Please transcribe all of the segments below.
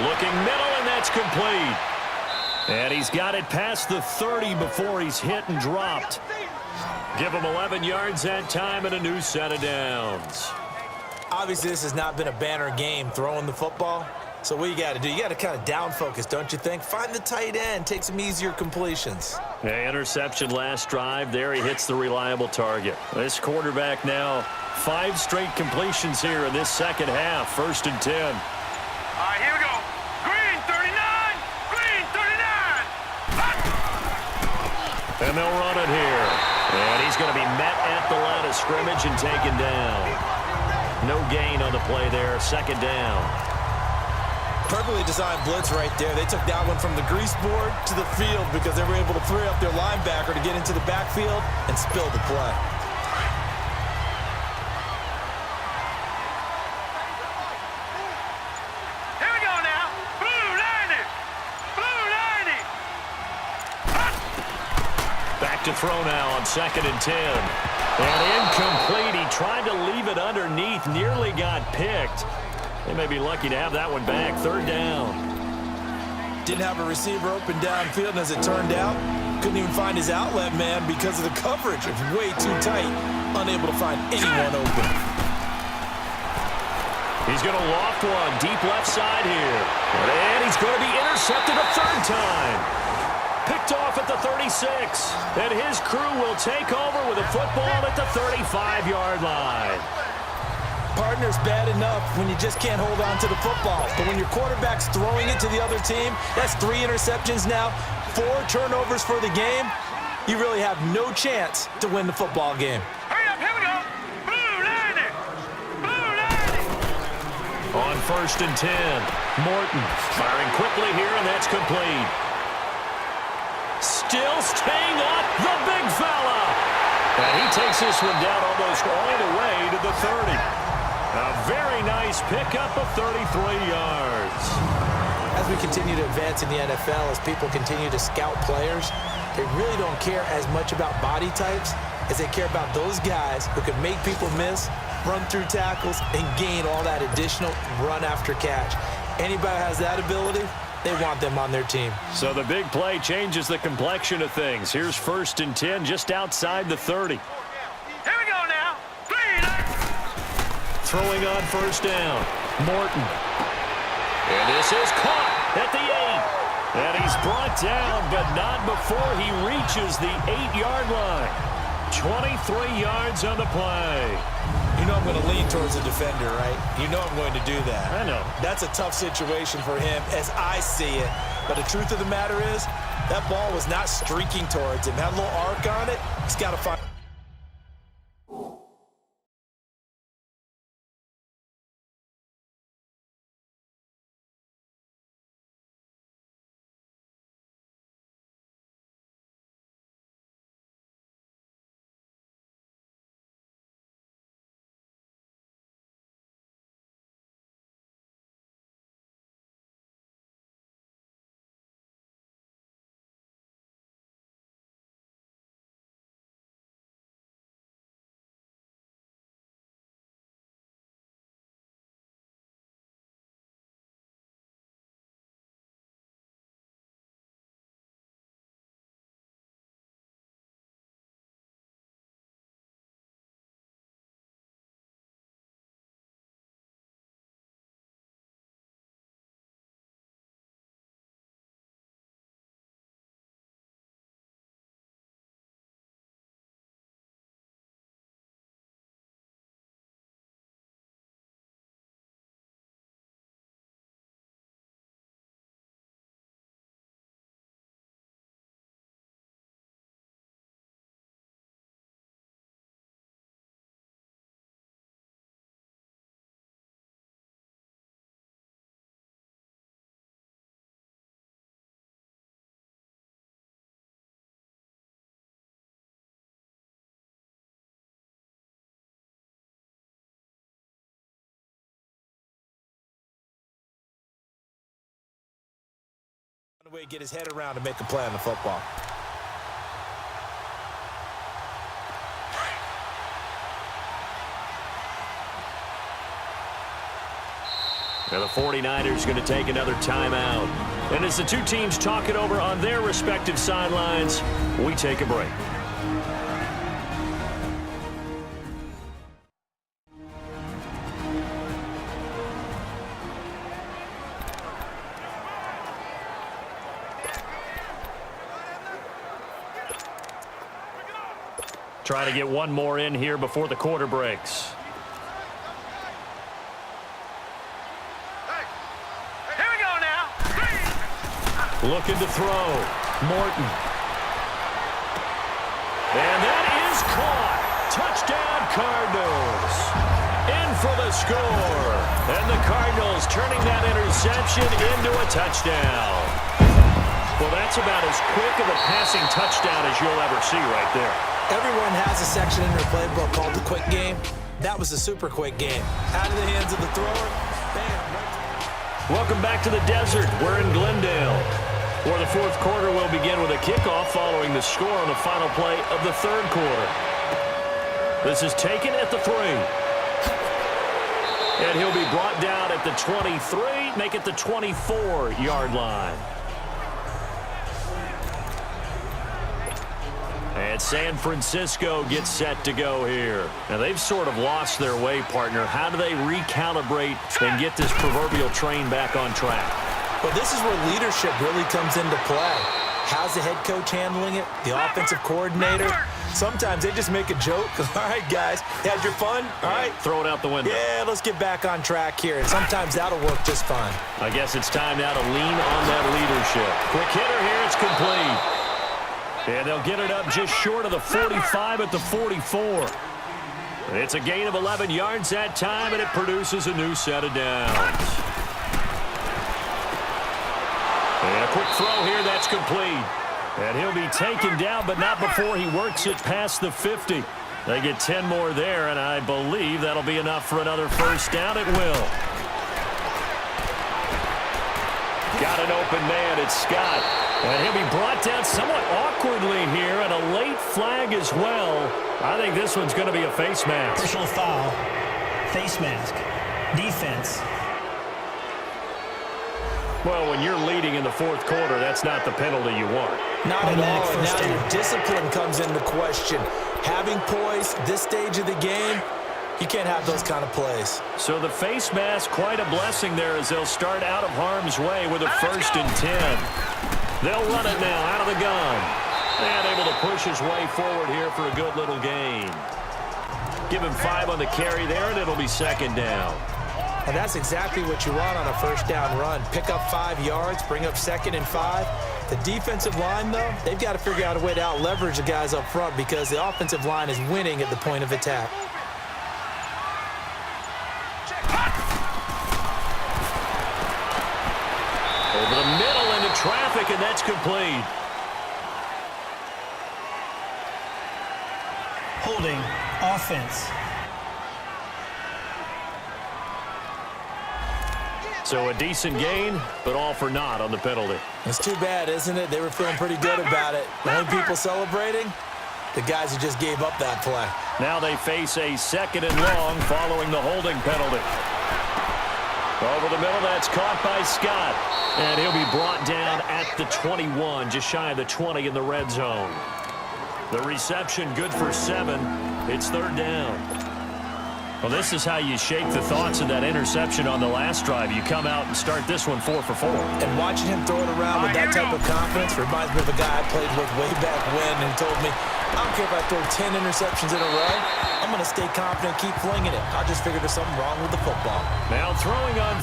Looking middle, and that's complete. And he's got it past the 30 before he's hit and dropped. Give him 11 yards that time and a new set of downs. Obviously, this has not been a banner game throwing the football. So what you got to do, you got to kind of down focus, don't you think? Find the tight end, take some easier completions. Yeah, interception last drive. There he hits the reliable target. This quarterback now 5 straight completions here in this second half. 1st and 10. All right, here we go. Green 39. Green 39. And they'll run it here. And he's going to be met at the line of scrimmage and taken down. No gain on the play there. 2nd down. Perfectly designed blitz right there. They took that one from the grease board to the field because they were able to free up their linebacker to get into the backfield and spill the play. Here we go now. Blue 90. Blue 90. Back to throw now on 2nd and 10. And incomplete. He tried to leave it underneath. Nearly got picked. They may be lucky to have that one back. 3rd down. Didn't have a receiver open downfield, and as it turned out, couldn't even find his outlet man because of the coverage. It's way too tight. Unable to find anyone open. He's going to loft one deep left side here. And he's going to be intercepted a 3rd time. Picked off at the 36. And his crew will take over with a football at the 35-yard line. Partner's bad enough when you just can't hold on to the football. But when your quarterback's throwing it to the other team, that's 3 interceptions now, 4 turnovers for the game. You really have no chance to win the football game. Hurry up, here we go. Blue 90. Blue 90. On 1st and 10, Morton firing quickly here, and that's complete. Still staying up, the big fella. And he takes this one down almost all the way to the 30. A very nice pickup of 33 yards. As we continue to advance in the NFL, as people continue to scout players, they really don't care as much about body types as they care about those guys who can make people miss, run through tackles, and gain all that additional run after catch. Anybody who has that ability, they want them on their team. So the big play changes the complexion of things. Here's 1st and 10 just outside the 30. Here we go now. Green. Throwing on 1st down, Morton. And this is caught at the 8. And he's brought down, but not before he reaches the 8-yard line. 23 yards on the play. You know I'm going to lean towards the defender, right? You know I'm going to do that. I know. That's a tough situation for him as I see it. But the truth of the matter is, that ball was not streaking towards him. Had a little arc on it. He's got to find. Way to get his head around and make a play on the football. Now the 49ers going to take another timeout. And as the two teams talk it over on their respective sidelines, we take a break. Try to get one more in here before the quarter breaks. Here we go now. Looking to throw. Morton. And that is caught. Touchdown, Cardinals. In for the score. And the Cardinals turning that interception into a touchdown. Well, that's about as quick of a passing touchdown as you'll ever see right there. Everyone has a section in their playbook called the quick game. That was a super quick game. Out of the hands of the thrower. Bam. Welcome back to the desert. We're in Glendale, where the fourth quarter will begin with a kickoff following the score on the final play of the third quarter. This is taken at the 3. And he'll be brought down at the 23, make it the 24-yard line. And San Francisco gets set to go here. Now, they've sort of lost their way, partner. How do they recalibrate and get this proverbial train back on track? Well, this is where leadership really comes into play. How's the head coach handling it? The offensive coordinator? Sometimes they just make a joke. All right, guys, had your fun? All right. Throw it out the window. Yeah, let's get back on track here. And sometimes that'll work just fine. I guess it's time now to lean on that leadership. Quick hitter here. It's complete. And they'll get it up just short of the 45 at the 44. It's a gain of 11 yards that time, and it produces a new set of downs. And a quick throw here, that's complete. And he'll be taken down, but not before he works it past the 50. They get 10 more there, and I believe that'll be enough for another first down. It will. Got an open man, it's Scott. And he'll be brought down somewhat awkwardly here, and a late flag as well. I think this one's going to be a face mask. Personal foul, face mask, defense. Well, when you're leading in the fourth quarter, that's not the penalty you want. Not at all. Now your discipline comes into question. Having poise this stage of the game, you can't have those kind of plays. So the face mask, quite a blessing there as they'll start out of harm's way with a 1st and 10. They'll run it now out of the gun. And able to push his way forward here for a good little gain. Give him 5 on the carry there, and it'll be 2nd down. And that's exactly what you want on a first down run. Pick up 5 yards, bring up 2nd and 5. The defensive line, though, they've got to figure out a way to out-leverage the guys up front because the offensive line is winning at the point of attack. Over the middle into traffic, and that's complete. Holding, offense. So a decent gain, but all for naught on the penalty. It's too bad, isn't it? They were feeling pretty good about it. The only people celebrating, the guys who just gave up that play. Now they face a 2nd and long following the holding penalty. Over the middle, that's caught by Scott. And he'll be brought down at the 21, just shy of the 20 in the red zone. The reception good for 7. It's 3rd down. Well, this is how you shake the thoughts of that interception on the last drive. You come out and start this one 4 for 4. And watching him throw it around with that type of confidence reminds me of a guy I played with way back when and told me, I don't care if I throw 10 interceptions in a row. I'm going to stay confident, keep flinging it. I just figured there's something wrong with the football. Now throwing on...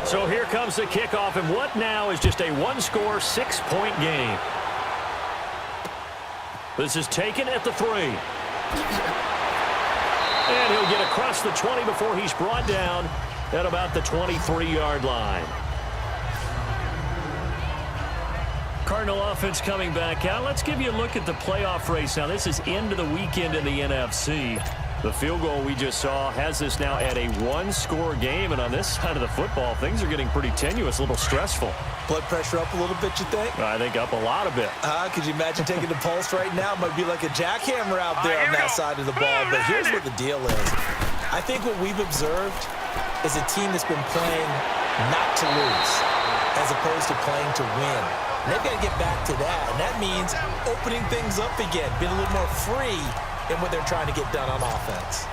So here comes the kickoff, and what now is just a one-score, 6-point game. This is taken at the 3. And he'll get across the 20 before he's brought down at about the 23-yard line. Cardinal offense coming back out. Let's give you a look at the playoff race. Now, this is end of the weekend in the NFC. The field goal we just saw has this now at a one-score game. And on this side of the football, things are getting pretty tenuous, a little stressful. Blood pressure up a little bit, you think? I think up a lot a bit. Could you imagine taking the pulse right now? It might be like a jackhammer out there on that side of the ball. But here's what the deal is. I think what we've observed is a team that's been playing not to lose as opposed to playing to win. And they've got to get back to that. And that means opening things up again, being a little more free in what they're trying to get done on offense.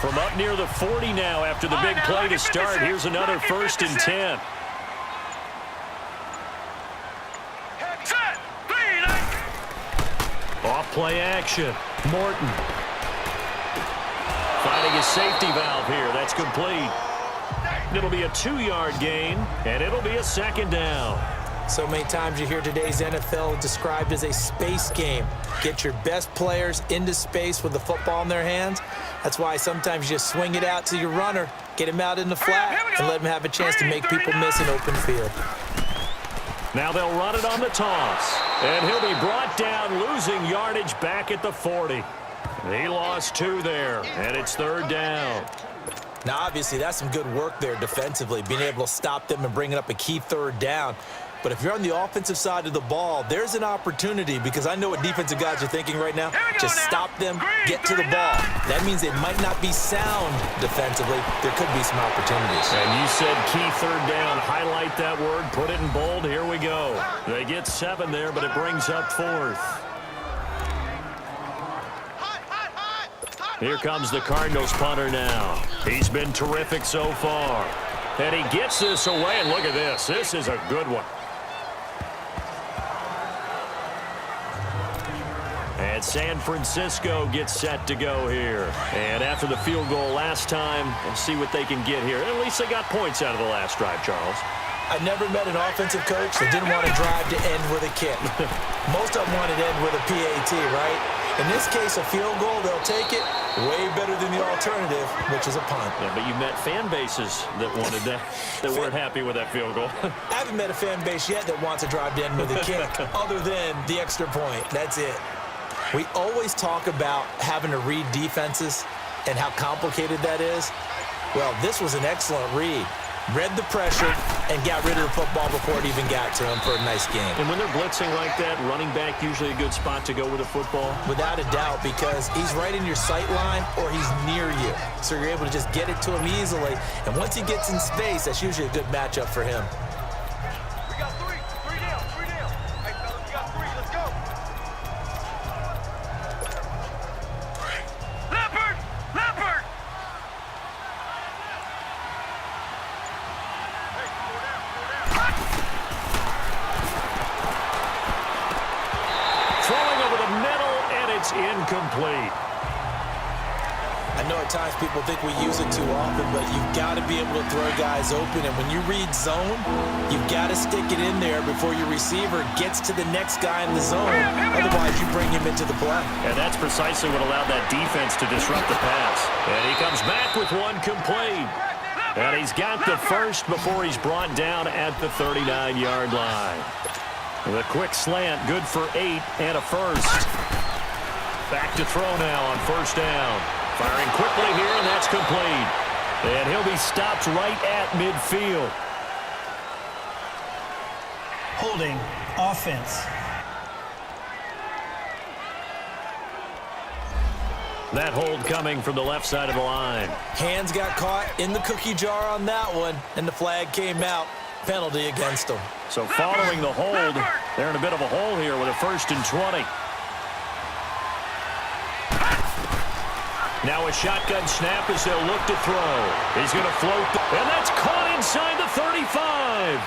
From up near the 40 now after the big play to start. Here's another 1st and 10. Off play action. Morton. Finding his safety valve here. That's complete. It'll be a 2-yard gain, and it'll be a 2nd down. So many times you hear today's NFL described as a space game. Get your best players into space with the football in their hands. That's why sometimes you just swing it out to your runner, get him out in the flat, and let him have a chance to make people miss an open field. Now they'll run it on the toss. And he'll be brought down, losing yardage back at the 40. He lost 2 there, and it's 3rd down. Now, obviously, that's some good work there defensively, being able to stop them and bringing up a key 3rd down. But if you're on the offensive side of the ball, there's an opportunity, because I know what defensive guys are thinking right now. Just stop them, get to the ball. That means they might not be sound defensively. There could be some opportunities. And you said key 3rd down. Highlight that word, put it in bold. Here we go. They get 7 there, but it brings up 4th. Here comes the Cardinals punter now. He's been terrific so far. And he gets this away, and look at this. This is a good one. And San Francisco gets set to go here. And after the field goal last time, we'll see what they can get here. At least they got points out of the last drive, Charles. I never met an offensive coach that didn't want to drive to end with a kick. Most of them wanted to end with a PAT, right? In this case, a field goal, they'll take it way better than the alternative, which is a punt. Yeah, but you met fan bases that wanted that, that weren't happy with that field goal. I haven't met a fan base yet that wants to drive to end with a kick, other than the extra point. That's it. We always talk about having to read defenses and how complicated that is. Well, this was an excellent read. Read the pressure and got rid of the football before it even got to him for a nice game. And when they're blitzing like that, running back usually a good spot to go with the football? Without a doubt, because he's right in your sight line or he's near you. So you're able to just get it to him easily. And once he gets in space, that's usually a good matchup for him. We got 3. 3 down. 3 down. Hey, fellas, we got 3. Let's go. Leopard! Leopard! Throwing over the middle, and it's incomplete. I know at times people think we use it too often, but you've got to be able to throw guys open. And when you read zone, you've got to stick it in there before your receiver gets to the next guy in the zone. Otherwise, you bring him into the play. And that's precisely what allowed that defense to disrupt the pass. And he comes back with one complete. And he's got the first before he's brought down at the 39-yard line. The quick slant, good for 8 and a first. Back to throw now on 1st down. Firing quickly here, and that's complete. And he'll be stopped right at midfield. Holding offense. That hold coming from the left side of the line. Hands got caught in the cookie jar on that one, and the flag came out. Penalty against them. So following the hold, they're in a bit of a hole here with a 1st and 20. Now a shotgun snap as they'll look to throw. He's going to float, and that's caught inside the 35.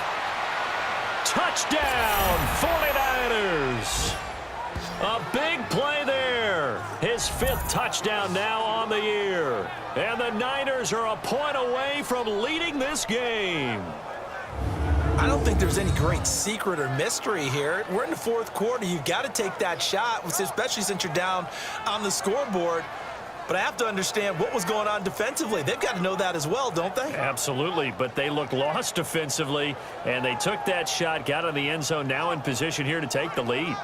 Touchdown, 49ers. A big play there. His 5th touchdown now on the year. And the Niners are a point away from leading this game. I don't think there's any great secret or mystery here. We're in the 4th quarter. You've got to take that shot, especially since you're down on the scoreboard. but I have to understand what was going on defensively. They've got to know that as well, don't they? Absolutely, but they look lost defensively, and they took that shot, got in the end zone, now in position here to take the lead.